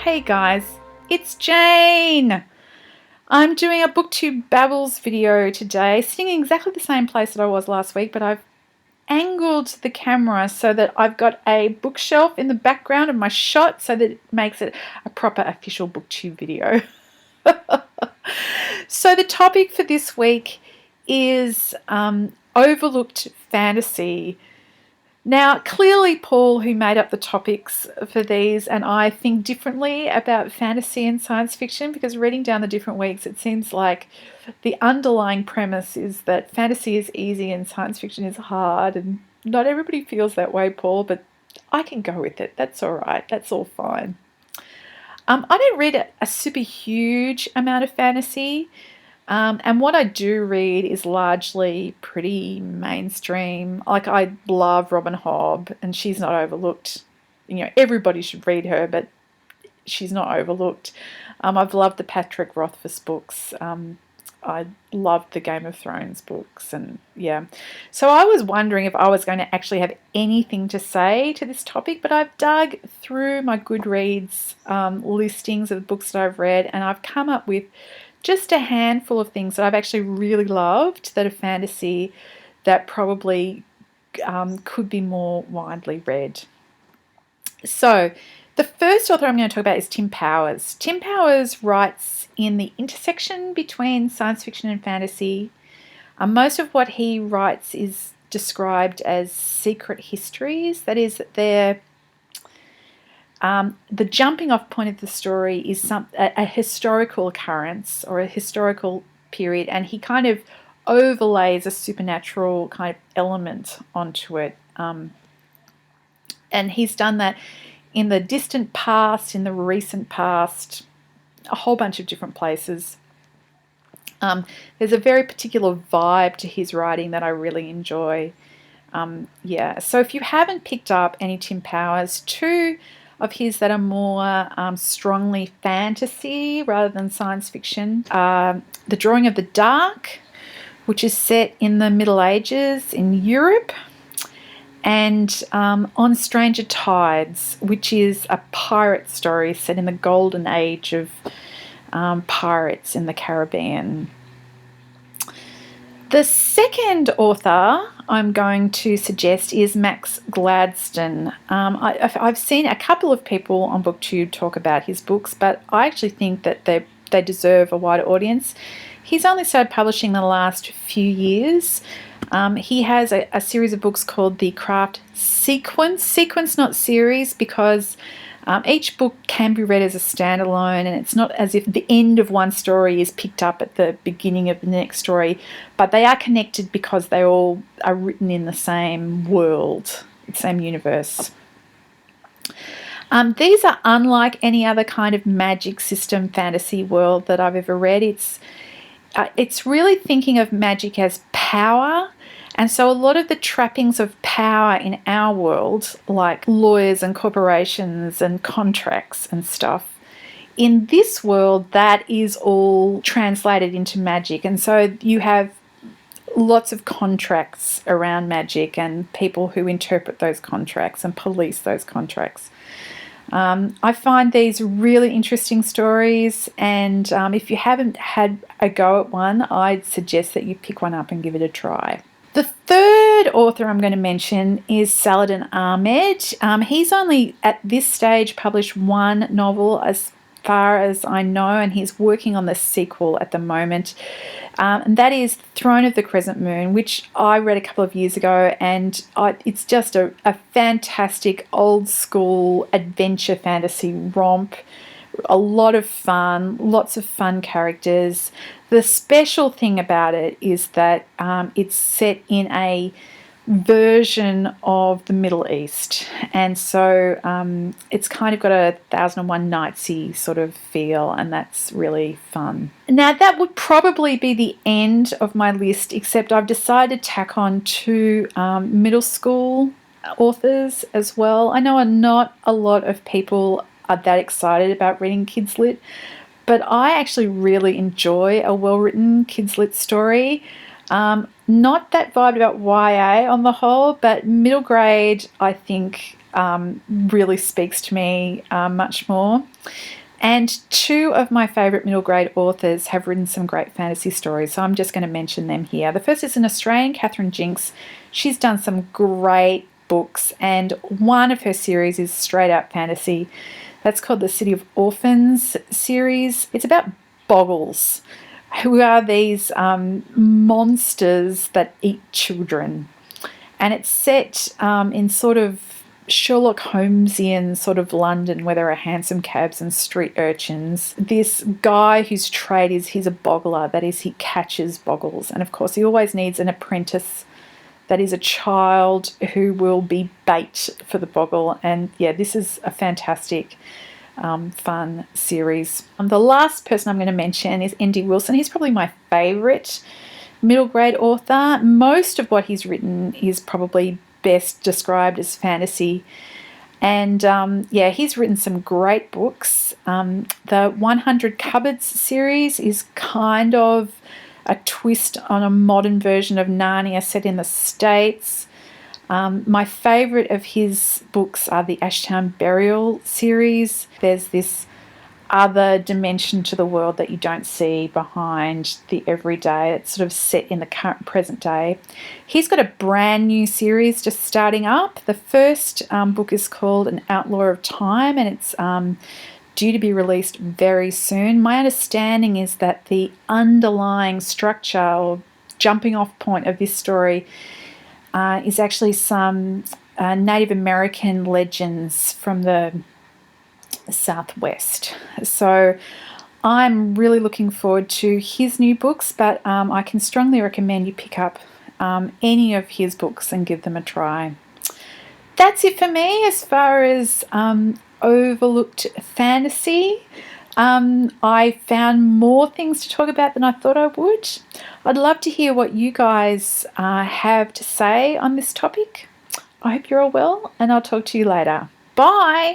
Hey guys, it's Jane. I'm doing a booktube Babbles video today, sitting in exactly the same place that I was last week, but I've angled the camera so that I've got a bookshelf in the background of my shot so that it makes it a proper official booktube video. So the topic for this week is overlooked fantasy. Now, clearly Paul, who made up the topics for these, and I think differently about fantasy and science fiction, because reading down the different weeks, it seems like the underlying premise is that fantasy is easy and science fiction is hard, and not everybody feels that way, Paul, but I can go with it. That's all right. That's all fine. I don't read a super huge amount of fantasy. And what I do read is largely pretty mainstream. Like, I love Robin Hobb, and she's not overlooked. You know, everybody should read her, but she's not overlooked. I've loved the Patrick Rothfuss books. I loved the Game of Thrones books, and yeah. So I was wondering if I was going to actually have anything to say to this topic, but I've dug through my Goodreads listings of the books that I've read, and I've come up with just a handful of things that I've actually really loved that are fantasy that probably could be more widely read. So the first author I'm going to talk about is Tim Powers. Tim Powers writes in the intersection between science fiction and fantasy. Most of what he writes is described as secret histories. That is, they're the jumping off point of the story is a historical occurrence or a historical period, and he kind of overlays a supernatural kind of element onto it. And he's done that in the distant past, in the recent past, a whole bunch of different places. There's a very particular vibe to his writing that I really enjoy. So if you haven't picked up any Tim Powers, two of his that are more strongly fantasy rather than science fiction. The Drawing of the Dark, which is set in the Middle Ages in Europe, and On Stranger Tides, which is a pirate story set in the golden age of pirates in the Caribbean. The second author I'm going to suggest is Max Gladstone. I've seen a couple of people on BookTube talk about his books, but I actually think that they deserve a wider audience. He's only started publishing in the last few years. He has a series of books called the Craft Sequence not series, because each book can be read as a standalone, and it's not as if the end of one story is picked up at the beginning of the next story, but they are connected because they all are written in the same world, the same universe. These are unlike any other kind of magic system fantasy world that I've ever read. It's really thinking of magic as power. And so a lot of the trappings of power in our world, like lawyers and corporations and contracts and stuff, in this world, that is all translated into magic. And so you have lots of contracts around magic and people who interpret those contracts and police those contracts. I find these really interesting stories, and if you haven't had a go at one, I'd suggest that you pick one up and give it a try. The third author I'm going to mention is Saladin Ahmed. He's only at this stage published one novel as far as I know, and he's working on the sequel at the moment. And that is Throne of the Crescent Moon, which I read a couple of years ago, and it's just a fantastic old school adventure fantasy romp. A lot of fun, lots of fun characters. The special thing about it is that it's set in a version of the Middle East, and so it's kind of got a 1001 Nightsy sort of feel, and that's really fun. Now, that would probably be the end of my list, except I've decided to tack on two middle school authors as well. I know not a lot of people are that excited about reading kids lit, but I actually really enjoy a well-written kids lit story. Not that vibe about YA on the whole, but middle grade I think really speaks to me much more. And two of my favourite middle grade authors have written some great fantasy stories, so I'm just going to mention them here. The first is an Australian, Catherine Jinks. She's done some great books, and one of her series is straight up fantasy. That's called the City of Orphans series. It's about Boggles, who are these monsters that eat children. And it's set in sort of Sherlock Holmesian sort of London, where there are hansom cabs and street urchins. This guy whose trade is he's a boggler, that is, he catches boggles. And of course, he always needs an apprentice that is a child who will be bait for the boggle. And yeah, this is a fantastic, fun series. The last person I'm going to mention is N.D. Wilson. He's probably my favourite middle grade author. Most of what he's written is probably best described as fantasy, and yeah, he's written some great books. The 100 Cupboards series is kind of a twist on a modern version of Narnia set in the States. My favourite of his books are the Ashton Burial series. There's this other dimension to the world that you don't see behind the everyday. It's sort of set in the current present day. He's got a brand new series just starting up. The first book is called An Outlaw of Time, and it's due to be released very soon. My understanding is that the underlying structure or jumping off point of this story is actually some Native American legends from the Southwest. So I'm really looking forward to his new books, but I can strongly recommend you pick up any of his books and give them a try. That's it for me as far as overlooked fantasy. I found more things to talk about than I thought I would. I'd love to hear what you guys have to say on this topic. I hope you're all well, and I'll talk to you later. Bye!